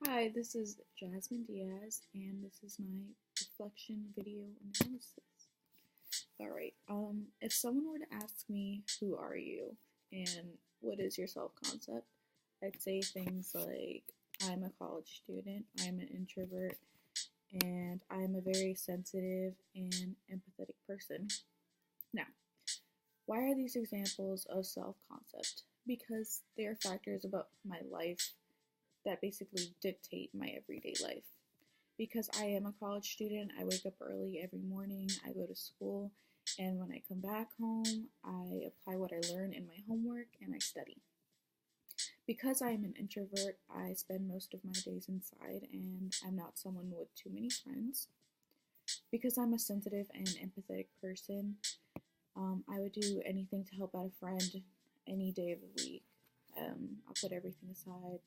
Hi, this is Jasmine Diaz, and this is my reflection video analysis. Alright, if someone were to ask me, who are you, and what is your self-concept, I'd say things like, I'm a college student, I'm an introvert, and I'm a very sensitive and empathetic person. Now, why are these examples of self-concept? Because they are factors about my life that basically dictate my everyday life. Because I am a college student, I wake up early every morning, I go to school, and when I come back home, I apply what I learn in my homework and I study. Because I am an introvert, I spend most of my days inside and I'm not someone with too many friends. Because I'm a sensitive and empathetic person, I would do anything to help out a friend any day of the week. I'll put everything aside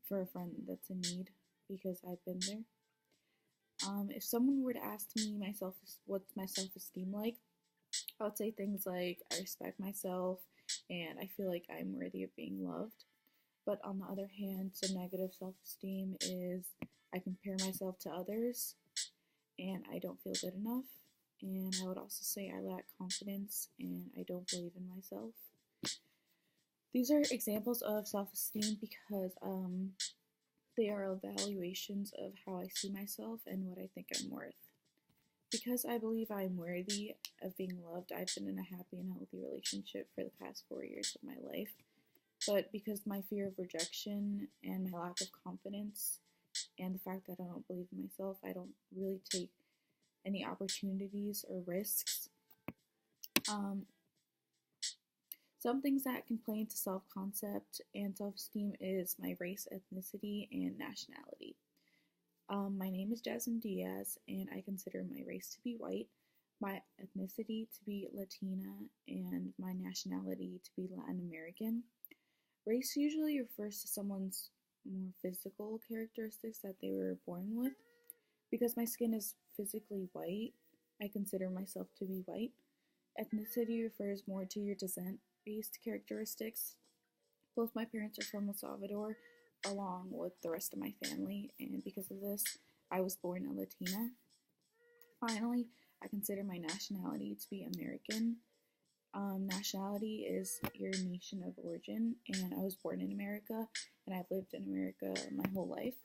for a friend that's in need because I've been there. If someone were to ask me what's my self-esteem like, I would say things like I respect myself and I feel like I'm worthy of being loved. But on the other hand, some negative self-esteem is I compare myself to others and I don't feel good enough. And I would also say I lack confidence and I don't believe in myself. These are examples of self-esteem because they are evaluations of how I see myself and what I think I'm worth. Because I believe I'm worthy of being loved, I've been in a happy and healthy relationship for the past 4 years of my life. But because my fear of rejection and my lack of confidence and the fact that I don't believe in myself, I don't really take any opportunities or risks. Some things that can play into self-concept and self-esteem is my race, ethnicity, and nationality. My name is Jasmine Diaz, and I consider my race to be white, my ethnicity to be Latina, and my nationality to be Latin American. Race usually refers to someone's more physical characteristics that they were born with. Because my skin is physically white, I consider myself to be white. Ethnicity refers more to your descent-based characteristics. Both my parents are from El Salvador, along with the rest of my family, and because of this, I was born a Latina. Finally, I consider my nationality to be American. Nationality is your nation of origin, and I was born in America, and I've lived in America my whole life.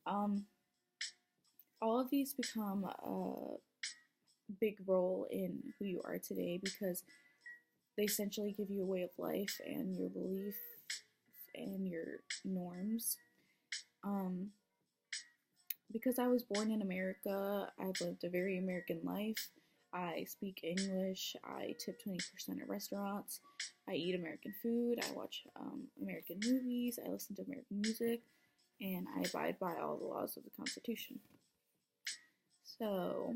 All of these become a big role in who you are today because they essentially give you a way of life and your beliefs and your norms. Because I was born in America, I've lived a very American life. I speak English, I tip 20% at restaurants, I eat American food, I watch American movies, I listen to American music, and I abide by all the laws of the Constitution. So,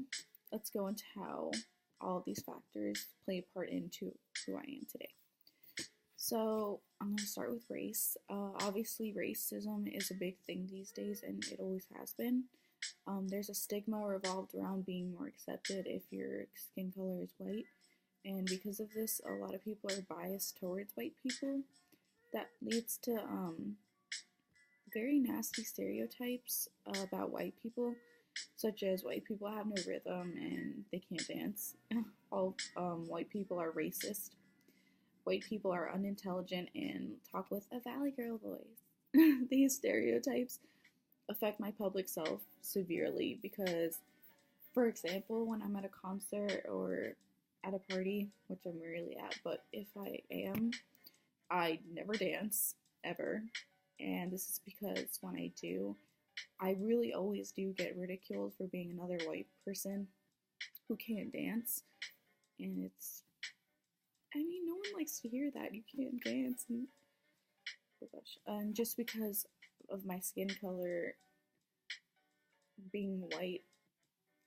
let's go into how all of these factors play a part into who I am today. So, I'm going to start with race. Obviously, racism is a big thing these days, and it always has been. There's a stigma revolved around being more accepted if your skin color is white, and because of this, a lot of people are biased towards white people. That leads to very nasty stereotypes about white people, such as white people have no rhythm and they can't dance. All white people are racist. White people are unintelligent and talk with a Valley Girl voice. These stereotypes affect my public self severely because, for example, when I'm at a concert or at a party, which I'm rarely at, but if I am, I never dance, ever. And this is because when I do, I really always do get ridiculed for being another white person who can't dance. And no one likes to hear that. You can't dance. Oh gosh. And just because of my skin color being white,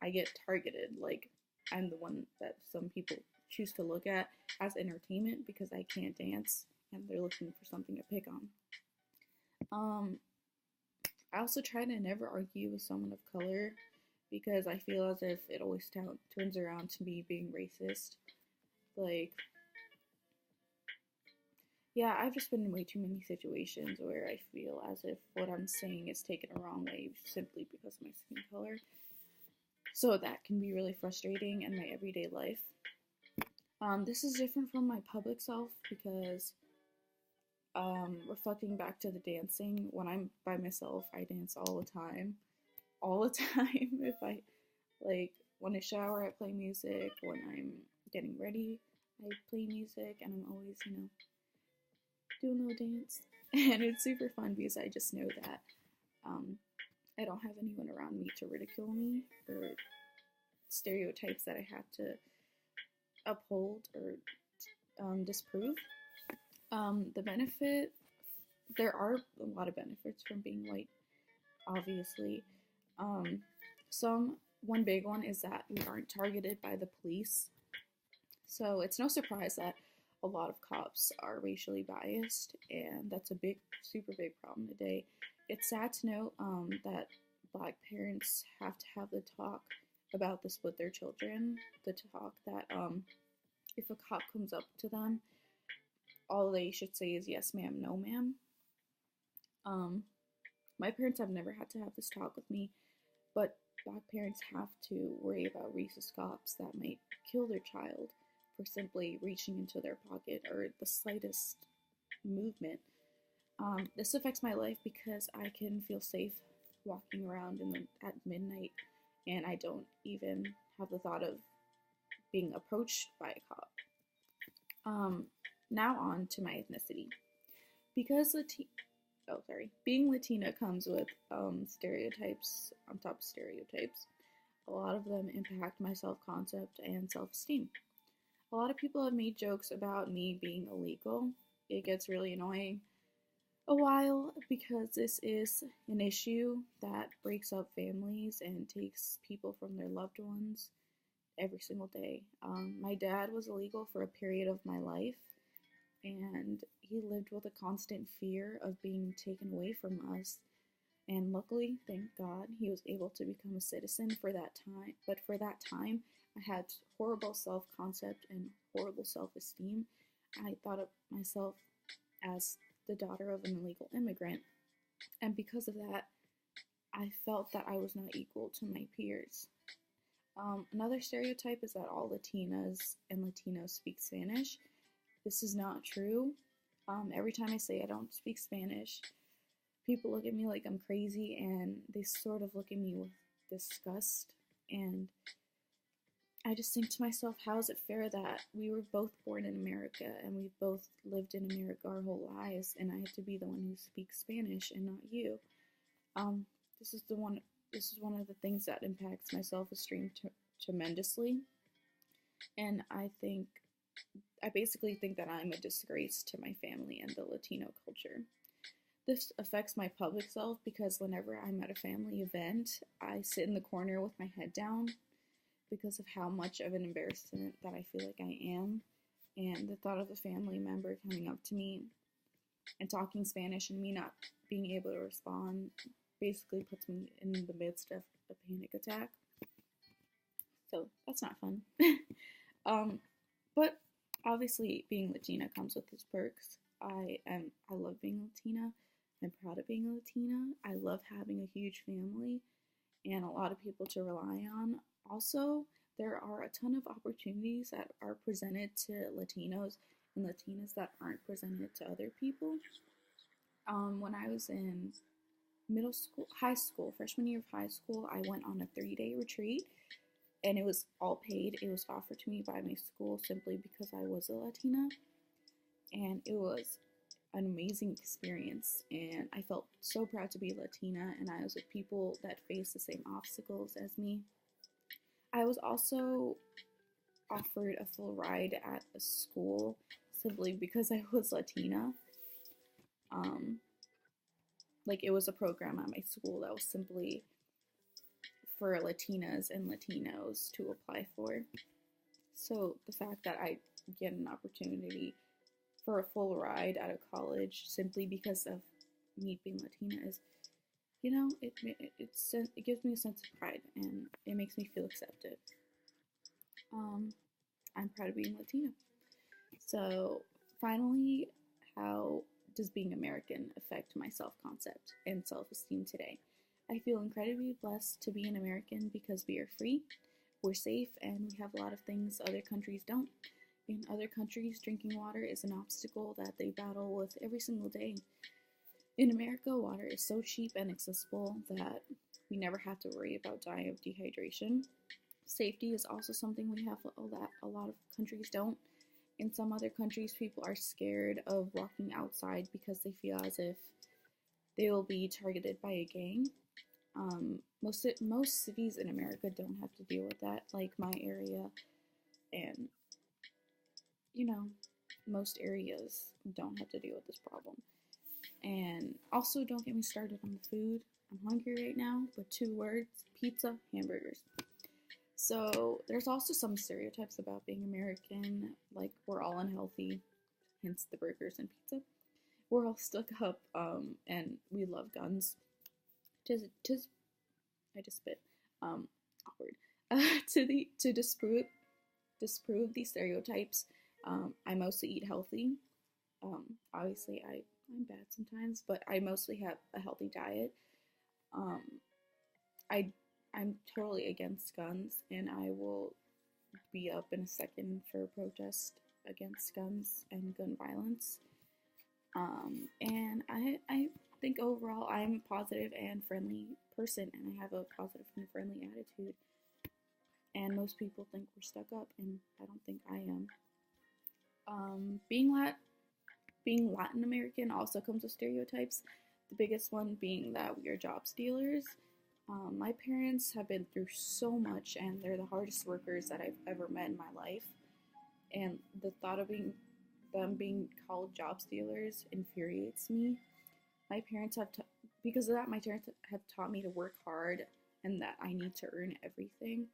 I get targeted. Like, I'm the one that some people choose to look at as entertainment because I can't dance and they're looking for something to pick on. I also try to never argue with someone of color because I feel as if it always turns around to me being racist. Like, Yeah, I've just been in way too many situations where I feel as if what I'm saying is taken a wrong way simply because of my skin color. So that can be really frustrating in my everyday life. This is different from my public self because reflecting back to the dancing, when I'm by myself, I dance all the time. All the time. If I like when I shower, I play music. When I'm getting ready, I play music, and I'm always, doing a little dance. And it's super fun because I just know that um, I don't have anyone around me to ridicule me or stereotypes that I have to uphold or disprove. The benefit, there are a lot of benefits from being white, obviously. Um, one big one is that we aren't targeted by the police. So it's no surprise that a lot of cops are racially biased, and that's a big, super big problem today. It's sad to know that Black parents have to have the talk about this with their children. The talk that if a cop comes up to them, all they should say is yes, ma'am, no, ma'am. Um, my parents have never had to have this talk with me, but Black parents have to worry about racist cops that might kill their child for simply reaching into their pocket or the slightest movement. This affects my life because I can feel safe walking around at midnight, and I don't even have the thought of being approached by a cop. Now on to my ethnicity. Because being Latina comes with stereotypes on top of stereotypes. A lot of them impact my self-concept and self-esteem. A lot of people have made jokes about me being illegal. It gets really annoying a while because this is an issue that breaks up families and takes people from their loved ones every single day. My dad was illegal for a period of my life, and he lived with a constant fear of being taken away from us. And luckily, thank God, he was able to become a citizen for that time. But for that time, I had horrible self-concept and horrible self-esteem. I thought of myself as the daughter of an illegal immigrant. And because of that, I felt that I was not equal to my peers. Another stereotype is that all Latinas and Latinos speak Spanish. This is not true. Every time I say I don't speak Spanish, people look at me like I'm crazy, and they sort of look at me with disgust. And I just think to myself, how is it fair that we were both born in America and we've both lived in America our whole lives, and I have to be the one who speaks Spanish and not you? Um, this is one of the things that impacts my self-esteem tremendously, and I basically think that I'm a disgrace to my family and the Latino culture. This affects my public self because whenever I'm at a family event, I sit in the corner with my head down because of how much of an embarrassment that I feel like I am. And the thought of a family member coming up to me and talking Spanish and me not being able to respond basically puts me in the midst of a panic attack. So that's not fun. But obviously being Latina comes with its perks. I love being Latina. I'm proud of being a Latina. I love having a huge family and a lot of people to rely on. Also, there are a ton of opportunities that are presented to Latinos and Latinas that aren't presented to other people. When I was in high school, freshman year of high school, I went on a 3-day retreat, and it was all paid. It was offered to me by my school simply because I was a Latina, and it was an amazing experience, and I felt so proud to be Latina, and I was with people that face the same obstacles as me. I was also offered a full ride at a school simply because I was Latina. Like, it was a program at my school that was simply for Latinas and Latinos to apply for. So the fact that I get an opportunity for a full ride at a college simply because of me being Latina is, it gives me a sense of pride, and it makes me feel accepted. I'm proud of being Latina. So finally, how does being American affect my self-concept and self-esteem today? I feel incredibly blessed to be an American because we are free, we're safe, and we have a lot of things other countries don't. In other countries, drinking water is an obstacle that they battle with every single day. In America, water is so cheap and accessible that we never have to worry about dying of dehydration. Safety is also something we have that a lot of countries don't. In some other countries, people are scared of walking outside because they feel as if they will be targeted by a gang. Most cities in America don't have to deal with that, like my area, and you know, most areas don't have to deal with this problem. And also, don't get me started on the food. I'm hungry right now, but 2 words: pizza, hamburgers. So, there's also some stereotypes about being American, like we're all unhealthy, hence the burgers and pizza. We're all stuck up, and we love guns. To I just spit. Awkward. To disprove these stereotypes, I mostly eat healthy. Obviously, I'm bad sometimes, but I mostly have a healthy diet. Um, I I'm totally against guns, and I will be up in a second for a protest against guns and gun violence. And I think overall I'm a positive and friendly person, and I have a positive and friendly attitude. And most people think we're stuck up, and I don't think I am. Being Latin American also comes with stereotypes. The biggest one being that we are job stealers. My parents have been through so much, and they're the hardest workers that I've ever met in my life. And the thought of them being called job stealers infuriates me. My parents have, because of that, my parents have taught me to work hard and that I need to earn everything.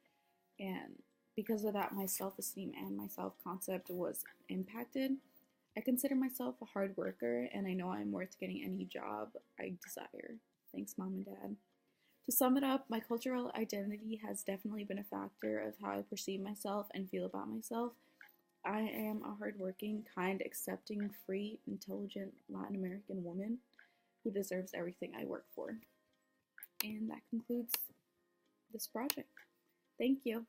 And because of that, my self-esteem and my self-concept was impacted. I consider myself a hard worker, and I know I'm worth getting any job I desire. Thanks, Mom and Dad. To sum it up, my cultural identity has definitely been a factor of how I perceive myself and feel about myself. I am a hardworking, kind, accepting, free, intelligent Latin American woman who deserves everything I work for. And that concludes this project. Thank you.